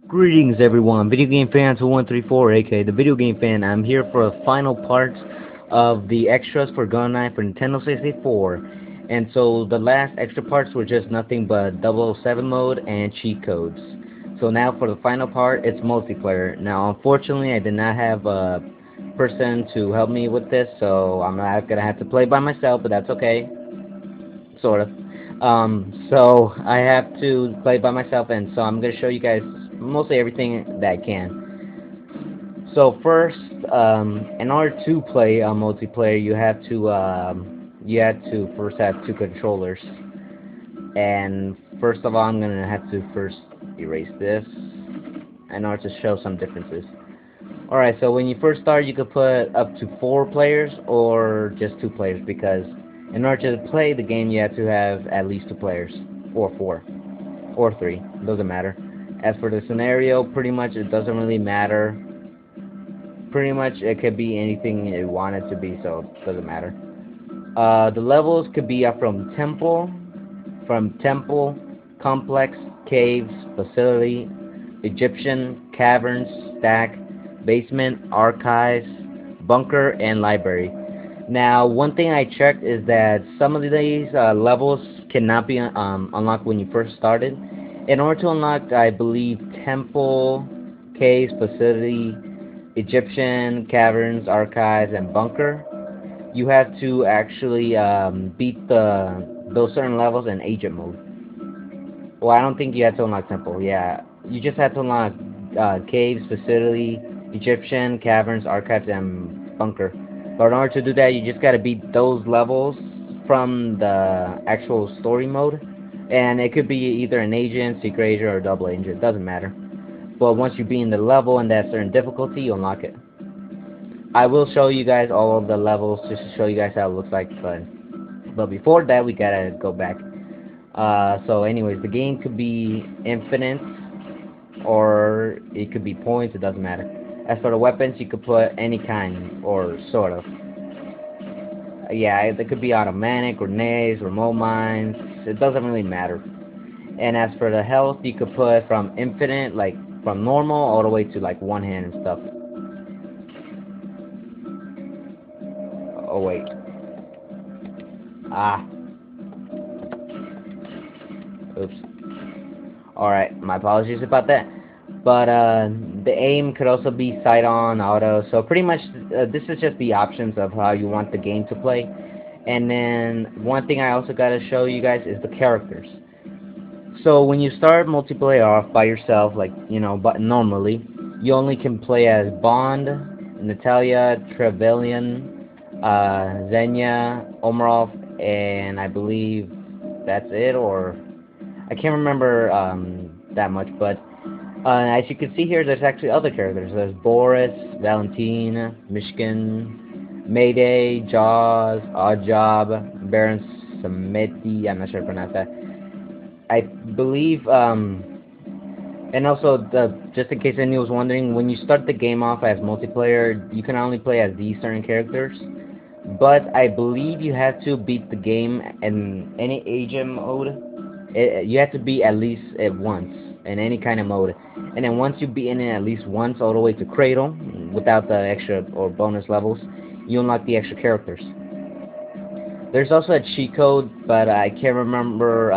Greetings everyone, video game fans 134, aka the video game fan. I'm here for a final part of the extras for Goldeneye for Nintendo 64. And so the last extra parts were just nothing but 007 mode and cheat codes. So now for the final part, it's multiplayer. Now unfortunately I did not have a person to help me with this, so I'm not gonna have to play by myself, but that's okay. Sort of. So I have to play by myself, and so I'm gonna show you guys mostly everything that I can. So first, in order to play multiplayer, you have to first have two controllers. And first of all, I'm gonna have to first erase this in order to show some differences. Alright, so when you first start, you could put up to 4 players or just 2 players, because in order to play the game, you have to have at least 2 players, or 4, or 3, doesn't matter. As for the scenario, pretty much it doesn't really matter. Pretty much it could be anything you want it to be, so it doesn't matter. The levels could be from temple, complex, caves, facility, Egyptian, caverns, stack, basement, archives, bunker, and library. Now, one thing I checked is that some of these levels cannot be unlocked when you first started. In order to unlock, I believe, temple, caves, facility, Egyptian, caverns, archives, and bunker, you have to actually beat those certain levels in agent mode. Well, I don't think you have to unlock temple. Yeah, you just have to unlock caves, facility, Egyptian, caverns, archives, and bunker. But in order to do that, you just gotta beat those levels from the actual story mode, and it could be either an agent, secret agent, or double agent. It doesn't matter. But once you beat in the level and that certain difficulty, you unlock it. I will show you guys all of the levels just to show you guys how it looks like, but before that, we gotta go back. So anyways, the game could be infinite or it could be points, it doesn't matter. As for the weapons, you could put any kind, or sort of. Yeah, it could be automatic, grenades, remote mines, it doesn't really matter. And as for the health, you could put from infinite, like from normal, all the way to like one hand and stuff. Oh wait. Ah, oops. Alright, my apologies about that. But the aim could also be sight on, auto. So pretty much this is just the options of how you want the game to play. And then one thing I also gotta show you guys is the characters. So when you start multiplayer off by yourself, like but normally you only can play as Bond, Natalia, Trevelyan, Xenia, Omarov, and I believe that's it, or I can't remember that much, but as you can see here, there's actually other characters. There's Boris, Valentine, Mishkin, Mayday, Jaws, Oddjob, Baron Samedi, I'm not sure how to pronounce that. I believe, and also, just in case anyone was wondering, when you start the game off as multiplayer, you can only play as these certain characters. But I believe you have to beat the game in any agent mode. You have to beat at least it once in any kind of mode, and then once you beat in it at least once all the way to Cradle, without the extra or bonus levels, you unlock the extra characters. There's also a cheat code, but I can't remember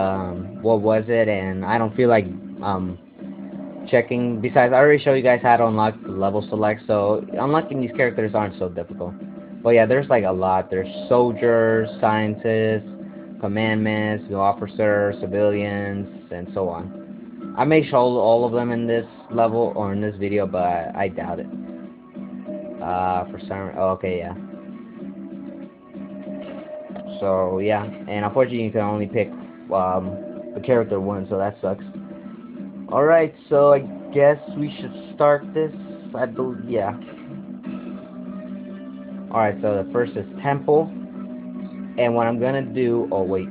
what was it, and I don't feel like checking. Besides, I already showed you guys how to unlock the level select, so unlocking these characters aren't so difficult. But yeah, there's like a lot. There's soldiers, scientists, commandments, officers, civilians, and so on. I may show all of them in this level or in this video, but I doubt it. For some, oh, okay, yeah. So yeah, and unfortunately you can only pick the character one, so that sucks. Alright, so I guess we should start this. I believe, yeah. Alright, so the first is Temple. And what I'm gonna do, oh wait,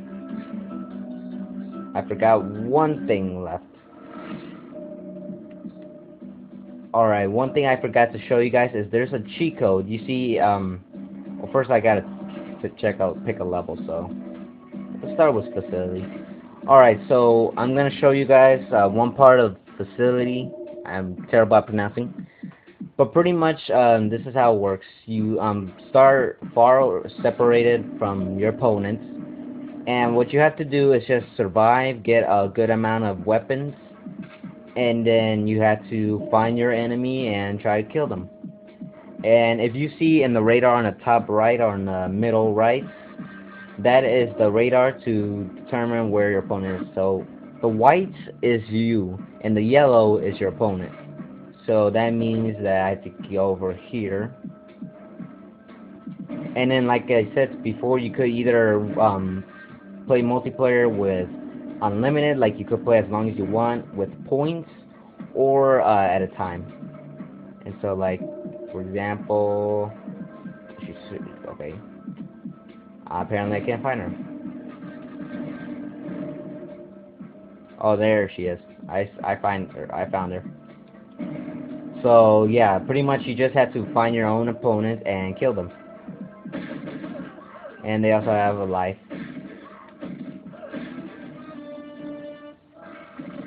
I forgot one thing left. Alright, one thing I forgot to show you guys is there's a cheat code. You see, well, first I gotta pick a level, so let's start with facility. Alright, so I'm gonna show you guys one part of facility. I'm terrible at pronouncing. But pretty much, this is how it works. You start far separated from your opponents, and what you have to do is just survive, get a good amount of weapons, and then you have to find your enemy and try to kill them. And if you see in the radar on the top right or in the middle right, that is the radar to determine where your opponent is. So the white is you, and the yellow is your opponent. So that means that I have to go over here. And then, like I said before, you could either play multiplayer with unlimited, like you could play as long as you want with points, or at a time. And so, like, for example, okay, apparently I can't find her. Oh, there she is. I find her. I found her. So yeah, pretty much you just have to find your own opponent and kill them. And they also have a life.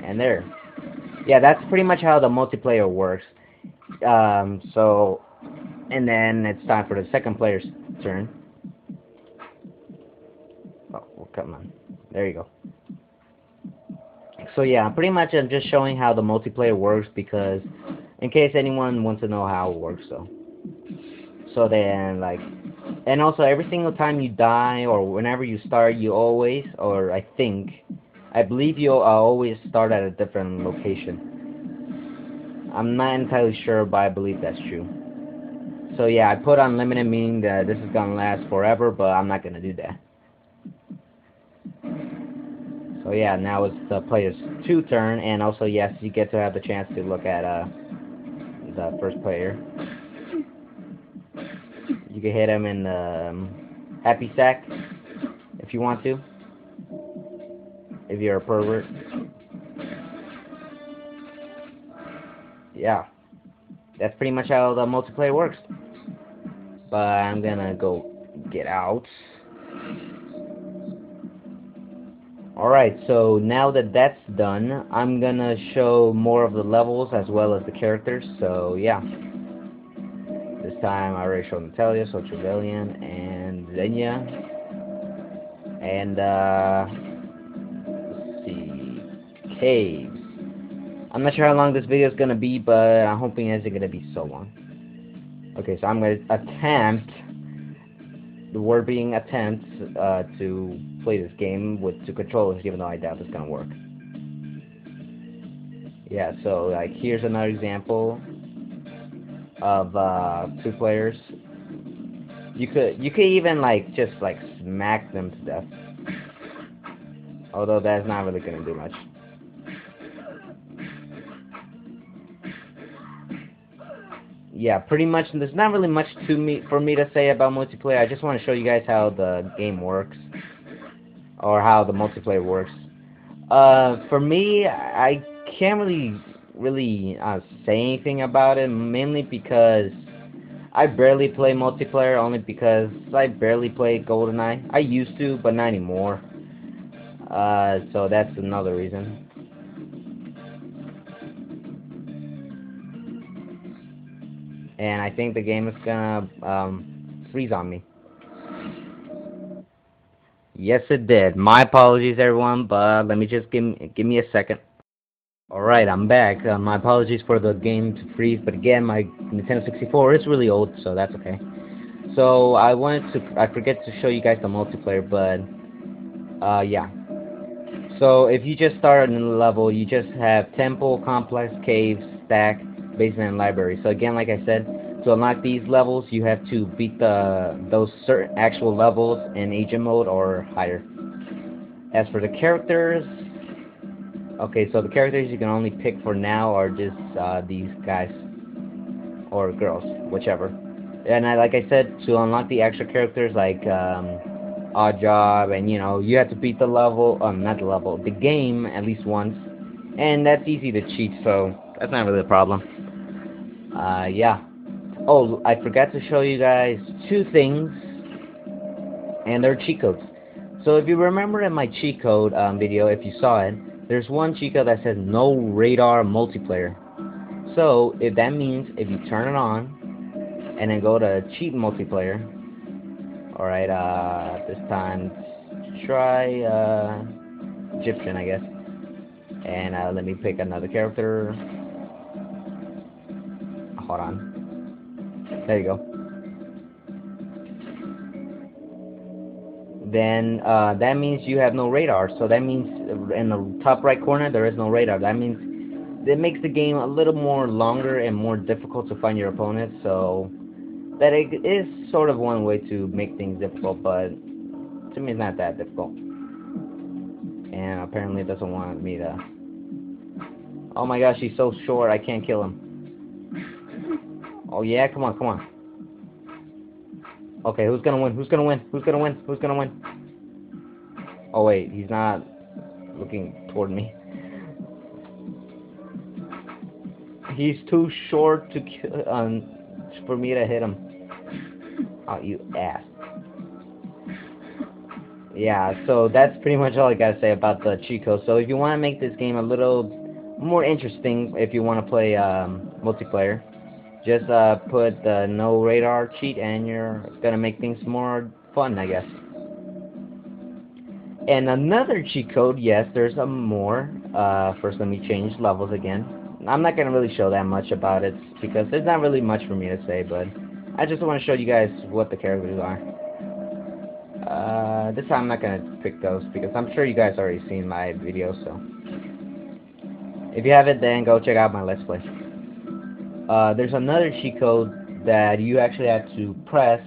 And there. Yeah, that's pretty much how the multiplayer works. So, and then it's time for the second player's turn. Oh, well, come on. There you go. So yeah, pretty much I'm just showing how the multiplayer works because in case anyone wants to know how it works, so then, like, and also every single time you die or whenever you start, you always, or I believe you'll always start at a different location. I'm not entirely sure, but I believe that's true. So yeah, I put unlimited, meaning that this is gonna last forever, but I'm not gonna do that. So yeah, now it's the player's 2 turn, and also yes, you get to have the chance to look at the first player. You can hit him in the happy sack if you want to, if you're a pervert. Yeah, that's pretty much how the multiplayer works. But I'm gonna go get out. Alright, so now that that's done, I'm gonna show more of the levels as well as the characters. So yeah, this time I already showed Natalia, so Trevelyan, and Xenia, and let's see, caves. I'm not sure how long this video is gonna be, but I'm hoping it isn't gonna be so long. Okay, so I'm gonna attempt, the word being attempt, to play this game with 2 controllers, even though I doubt it's gonna work. Yeah, so like here's another example of 2 players. You could even like just like smack them to death. Although that's not really gonna do much. Yeah, pretty much there's not really much for me to say about multiplayer. I just want to show you guys how the game works, or how the multiplayer works. For me, I can't really say anything about it, mainly because I barely play multiplayer, only because I barely play Goldeneye. I used to, but not anymore. So that's another reason. And I think the game is gonna freeze on me. Yes, it did. My apologies, everyone, but let me just give me a second. Alright, I'm back. My apologies for the game to freeze, but again, my Nintendo 64 is really old, so that's okay. So I forget to show you guys the multiplayer, but yeah. So if you just start in the level, you just have temple, complex, caves, stack, basement, and library. So again, like I said, to unlock these levels, you have to beat those certain actual levels in agent mode or higher. As for the characters, okay, so the characters you can only pick for now are just these guys or girls, whichever. And like I said, to unlock the extra characters like Odd Job, and you have to beat the level, not the level, the game at least once, and that's easy to cheat, so that's not really a problem. Yeah. Oh, I forgot to show you guys 2 things, and they're cheat codes. So if you remember in my cheat code video, if you saw it, there's one cheat code that says no radar multiplayer. So if that means if you turn it on and then go to cheat multiplayer, all right, this time try Egyptian, I guess, and let me pick another character. Hold on, there you go. Then that means you have no radar. So that means in the top right corner there is no radar. That means it makes the game a little more longer and more difficult to find your opponent. So that it is sort of one way to make things difficult, but to me it's not that difficult. And apparently it doesn't want me to. Oh my gosh, he's so short, I can't kill him. Oh yeah, come on, come on. Okay, who's gonna win? Who's gonna win? Who's gonna win? Who's gonna win? Oh wait, he's not looking toward me. He's too short to for me to hit him. Oh, you ass. Yeah, so that's pretty much all I gotta say about the cheat code. So if you want to make this game a little more interesting, if you want to play multiplayer, just put the no radar cheat, and you're gonna make things more fun, I guess. And another cheat code, yes, there's some more. First, let me change levels again. I'm not gonna really show that much about it because there's not really much for me to say, but I just want to show you guys what the characters are. This time I'm not gonna pick those because I'm sure you guys already seen my video. So if you haven't, then go check out my Let's Play. There's another cheat code that you actually have to press,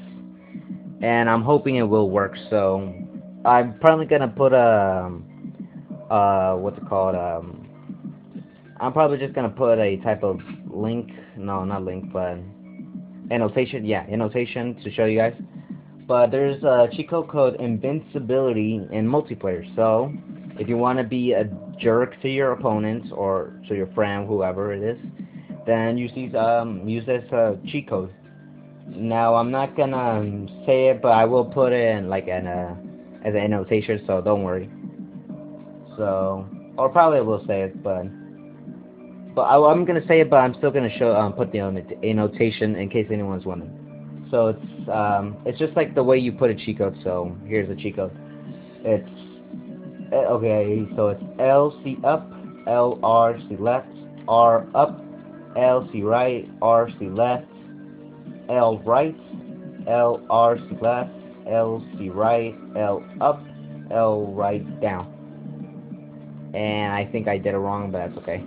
and I'm hoping it will work. So I'm probably gonna put a what's it called? I'm probably just gonna put a type of link. No, not link, but annotation. Yeah, annotation to show you guys. But there's a cheat code called invincibility in multiplayer. So if you want to be a jerk to your opponents or to your friend, whoever it is, then use this cheat code. Now I'm not gonna say it, but I will put it in like as an annotation, so don't worry. So, or probably I will say it, but I'm gonna say it, but I'm still gonna put the annotation in case anyone's wondering. So it's just like the way you put a cheat code. So here's the cheat code. It's okay. So it's L C up, L R C left, R up, L C right, R C left, L right, L R C left, L C right, L up, L right down. And I think I did it wrong, but that's okay.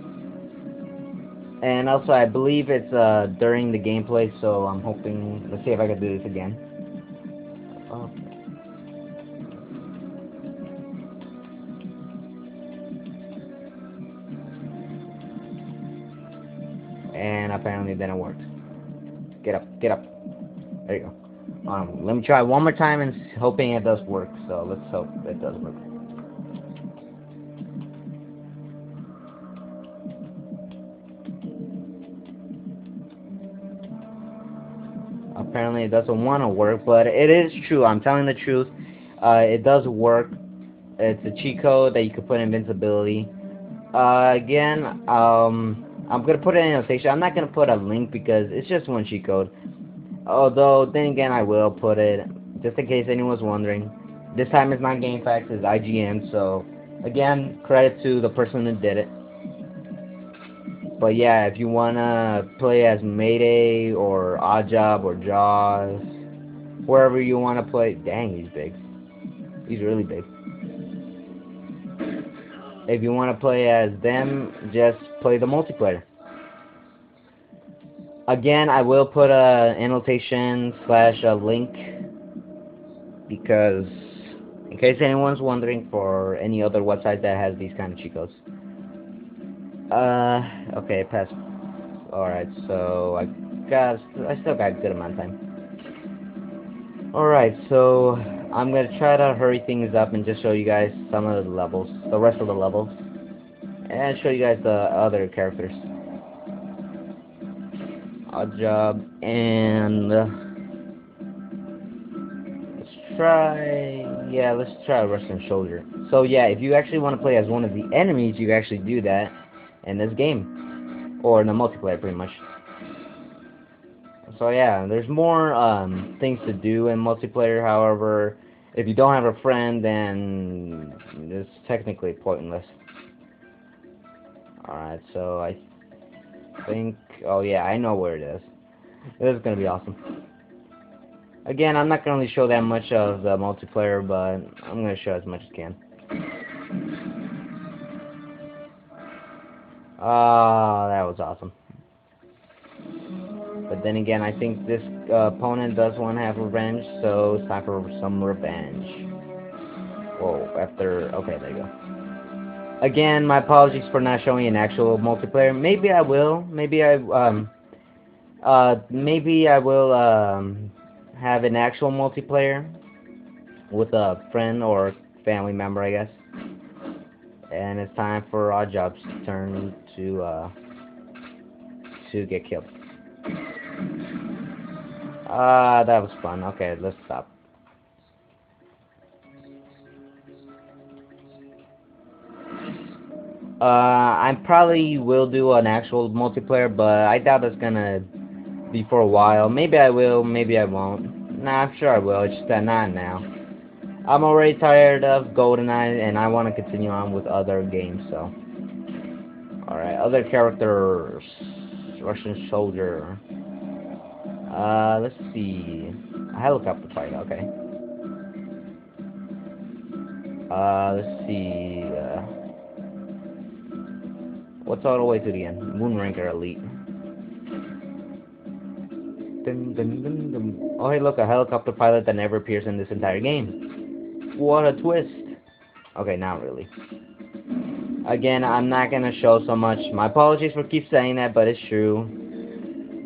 And also, I believe it's during the gameplay, so I'm hoping. Let's see if I can do this again. Okay. And apparently, it didn't work. Get up, get up. There you go. Let me try one more time and hoping it does work. So let's hope it does work. Apparently it doesn't want to work, but it is true. I'm telling the truth. It does work. It's a cheat code that you can put invincibility. Again, I'm gonna put it in annotation. I'm not gonna put a link because it's just one cheat code. Although then again, I will put it just in case anyone's wondering. This time it's not GameFAQs, it's IGN. So again, credit to the person who did it. But yeah, if you wanna play as Mayday or Oddjob or Jaws, wherever you wanna play, dang, he's big. He's really big. If you wanna play as them, just play the multiplayer. Again, I will put a annotation / a link because in case anyone's wondering for any other website that has these kind of cheat codes. Okay, pass. Alright, so I still got a good amount of time. Alright, so I'm gonna try to hurry things up and just show you guys some of the levels, the rest of the levels, and show you guys the other characters. Oddjob, and let's try Russian Soldier. So yeah, if you actually want to play as one of the enemies, you actually do that in this game. or in the multiplayer, pretty much. So yeah, there's more things to do in multiplayer. However, if you don't have a friend, then it's technically pointless. Alright, so I think... Oh yeah, I know where it is. This is gonna be awesome. Again, I'm not gonna really show that much of the multiplayer, but I'm gonna show as much as I can. Ah, that was awesome. But then again, I think this opponent does want to have revenge, so it's time for some revenge. Whoa, after... Okay, there you go. Again, my apologies for not showing an actual multiplayer. Maybe I will. Maybe I will have an actual multiplayer with a friend or family member, I guess. And it's time for our job's turn to get killed. That was fun. Okay, let's stop. I probably will do an actual multiplayer, but I doubt it's gonna be for a while. Maybe I will, maybe I won't. Nah, I'm sure I will, it's just that not now. I'm already tired of Goldeneye, and I want to continue on with other games, so. Alright, other characters. Russian soldier. Let's see. A helicopter fight, okay. Let's see. What's all the way to the end? Moonraker Elite. Dun, dun, dun, dun. Oh, hey, look, a helicopter pilot that never appears in this entire game. What a twist. Okay, not really. Again, I'm not gonna show so much. My apologies for keep saying that, but it's true.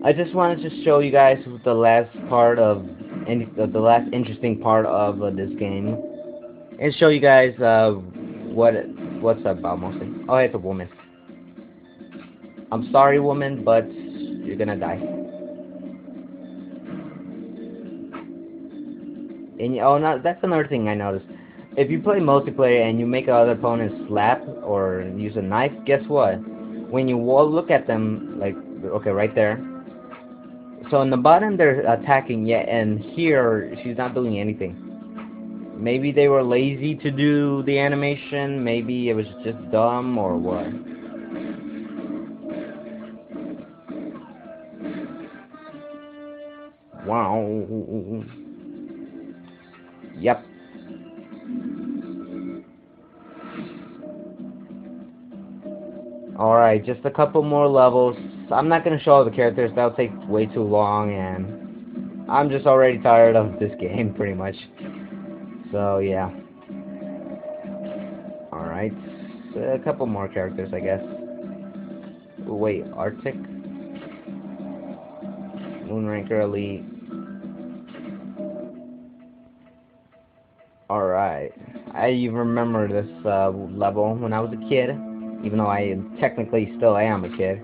I just wanted to show you guys the last part of, the last interesting part of this game, and show you guys what's about mostly. Oh, it's a woman. I'm sorry, woman, but you're gonna die. And oh, no, that's another thing I noticed. If you play multiplayer and you make other opponent slap or use a knife, guess what? When you look at them, like, okay, right there. So in the bottom they're attacking, yeah, and here she's not doing anything. Maybe they were lazy to do the animation, maybe it was just dumb, or what? Wow. Yep. Alright, just a couple more levels. I'm not gonna show all the characters, that'll take way too long, and I'm just already tired of this game, pretty much. So, yeah. Alright, so a couple more characters, I guess. Wait, Arctic? Moonraker Elite. Alright. I remember this level when I was a kid, even though I technically still am a kid.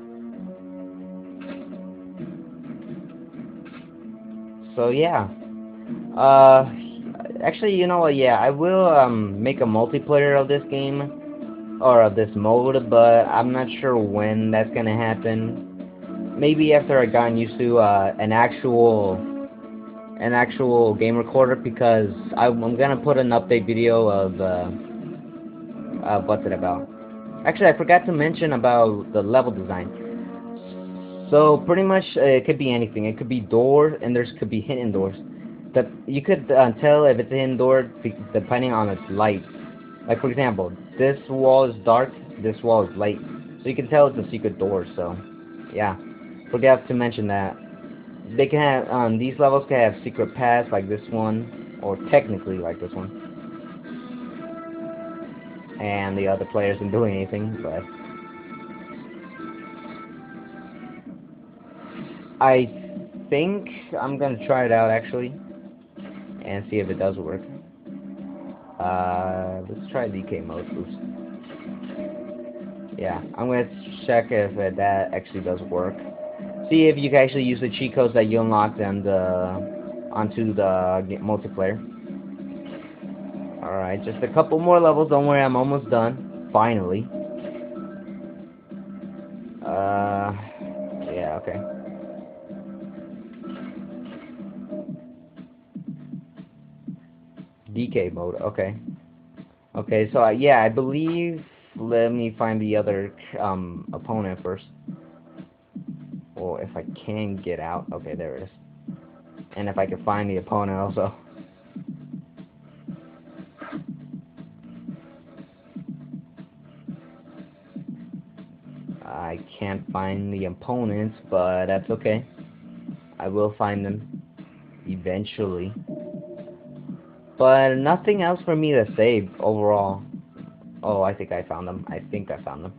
So yeah. Actually, you know what, yeah, I will make a multiplayer of this game, or of this mode, but I'm not sure when that's gonna happen. Maybe after I gotten used to an actual game recorder, because I'm gonna put an update video of what's it about. Actually, I forgot to mention about the level design. So pretty much it could be anything. It could be doors, and there's could be hidden doors. That you could tell if it's a hidden door depending on its light. Like for example, this wall is dark, this wall is light, so you can tell it's a secret door. So yeah, forgot to mention that. They can have these levels can have secret paths like this one, or technically like this one. And the other players isn't doing anything, but I think I'm gonna try it out actually and see if it does work. Let's try DK mode. Oops. Yeah, I'm gonna check if that actually does work. See if you can actually use the cheat codes that you unlocked and onto the multiplayer. Alright, just a couple more levels, don't worry, I'm almost done. Finally. Okay. DK mode. Okay. Okay. So yeah, I believe. Let me find the other opponent first. Or if I can get out. Okay, there it is. And if I can find the opponent also. I can't find the opponents, but that's okay. I will find them eventually. But nothing else for me to save overall. Oh, I think I found them. I think I found them.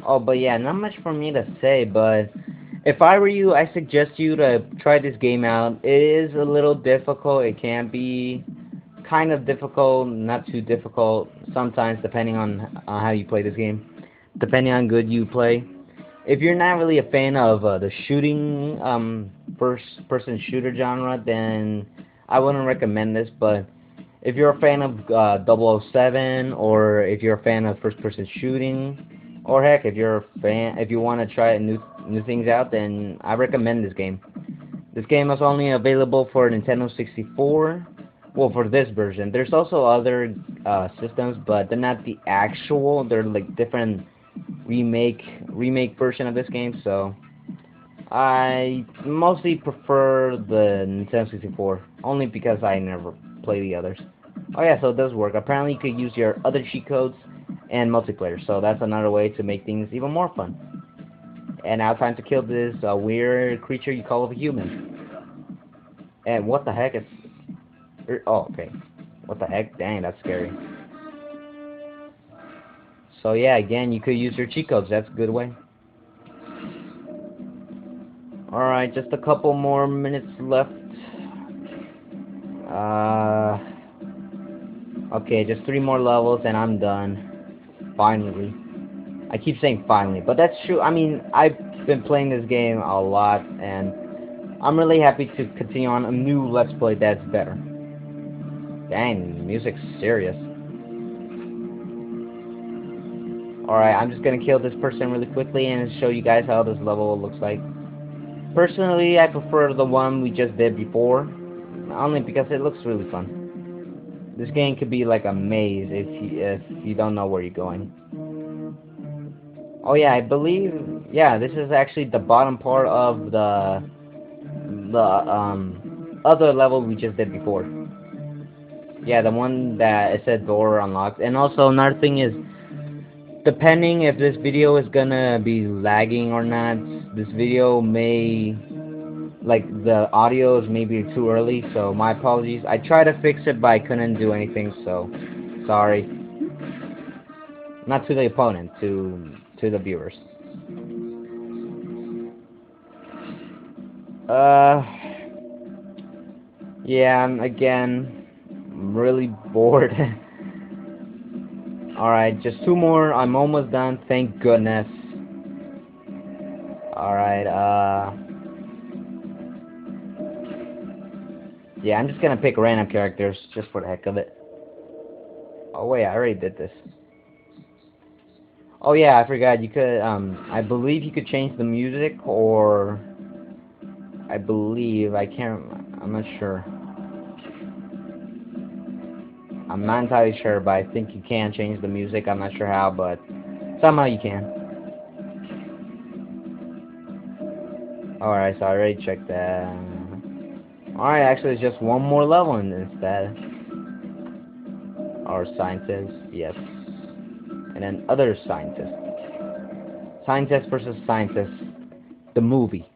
Oh, but yeah, not much for me to say, but if I were you, I suggest you to try this game out. It is a little difficult. It can be kind of difficult, not too difficult sometimes, depending on how you play this game. Depending on good you play. If you're not really a fan of the shooting, first-person shooter genre, then I wouldn't recommend this. But if you're a fan of 007, or if you're a fan of first-person shooting, or heck, if you want to try new things out, then I recommend this game. This game is only available for Nintendo 64. Well, for this version, there's also other systems, but they're not the actual. They're like different remake version of this game. So I mostly prefer the Nintendo 64, only because I never play the others. Oh yeah, so it does work. Apparently you could use your other cheat codes and multiplayer, so that's another way to make things even more fun. And now time to kill this weird creature you call a human. And what the heck? Oh, okay. What the heck? Dang, that's scary. So yeah, again, you could use your cheat codes. That's a good way. Alright, just a couple more minutes left. Okay, just 3 more levels and I'm done. Finally. I keep saying finally, but that's true. I mean, I've been playing this game a lot, and I'm really happy to continue on a new Let's Play that's better. Dang, the music's serious. Alright, I'm just gonna kill this person really quickly and show you guys how this level looks like. Personally, I prefer the one we just did before, only because it looks really fun. This game could be like a maze if you don't know where you're going. Oh yeah, I believe, yeah, this is actually the bottom part of the other level we just did before. Yeah, the one that it said door unlocked. And also another thing is, depending if this video is gonna be lagging or not, this video may, like, the audio is maybe too early, so my apologies. I tried to fix it, but I couldn't do anything, so sorry. Not to the opponent, to the viewers. Yeah, again, I'm really bored. Alright, just 2 more. I'm almost done, thank goodness. Alright, yeah, I'm just gonna pick random characters, just for the heck of it. Oh wait, I already did this. Oh yeah, I forgot, you could, I believe you could change the music, or... I believe, I'm not sure. I'm not entirely sure, but I think you can change the music. I'm not sure how, but somehow you can. Alright, so I already checked that. Alright, actually it's just 1 more level instead. Or scientists, yes. And then other scientists. Scientist versus scientist. The movie.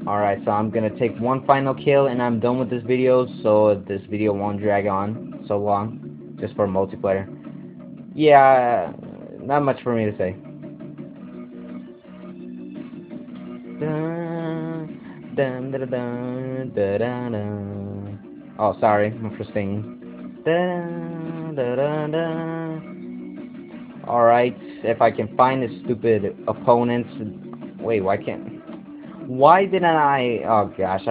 Alright, so I'm gonna take 1 final kill and I'm done with this video, so this video won't drag on so long. Just for multiplayer. Yeah, not much for me to say. Oh, sorry, I'm for singing. Alright, if I can find the stupid opponents. Wait, why didn't I... Oh gosh,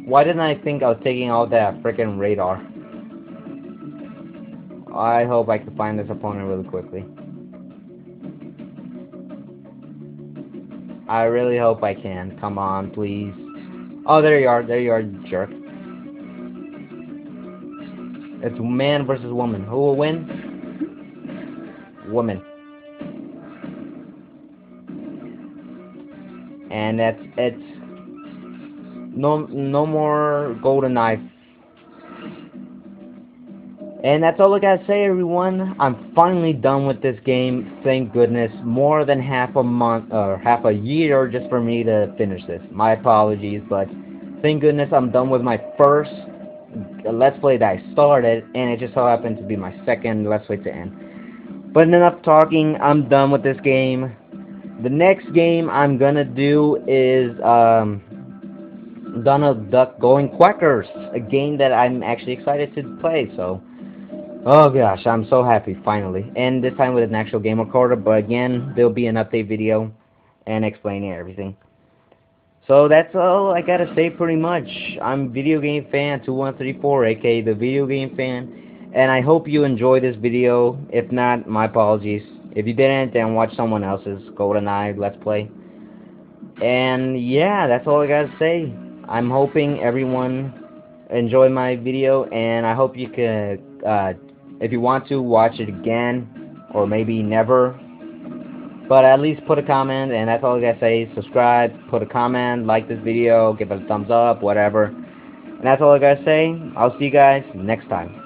why didn't I think I was taking out that freaking radar? I hope I can find this opponent really quickly. I really hope I can. Come on, please. Oh, there you are. There you are, jerk. It's man versus woman. Who will win? Woman. And it's no more Goldeneye. And that's all I gotta say, everyone. I'm finally done with this game. Thank goodness. More than half a month or half a year just for me to finish this. My apologies, but thank goodness I'm done with my first Let's Play that I started, and it just so happened to be my second Let's Play to end. But enough talking. I'm done with this game. The next game I'm gonna do is Donald Duck Going Quackers, a game that I'm actually excited to play. So. Oh gosh, I'm so happy finally. And this time with an actual game recorder, but again, there'll be an update video and explaining everything. So that's all I gotta say pretty much. I'm Video Game Fan 2134, aka the Video Game Fan, and I hope you enjoyed this video. If not, my apologies. If you didn't, then watch someone else's Goldeneye Let's Play. And yeah, that's all I gotta say. I'm hoping everyone enjoyed my video, and I hope you could, if you want to, watch it again, or maybe never. But at least put a comment, and that's all I gotta say. Subscribe, put a comment, like this video, give it a thumbs up, whatever. And that's all I gotta say. I'll see you guys next time.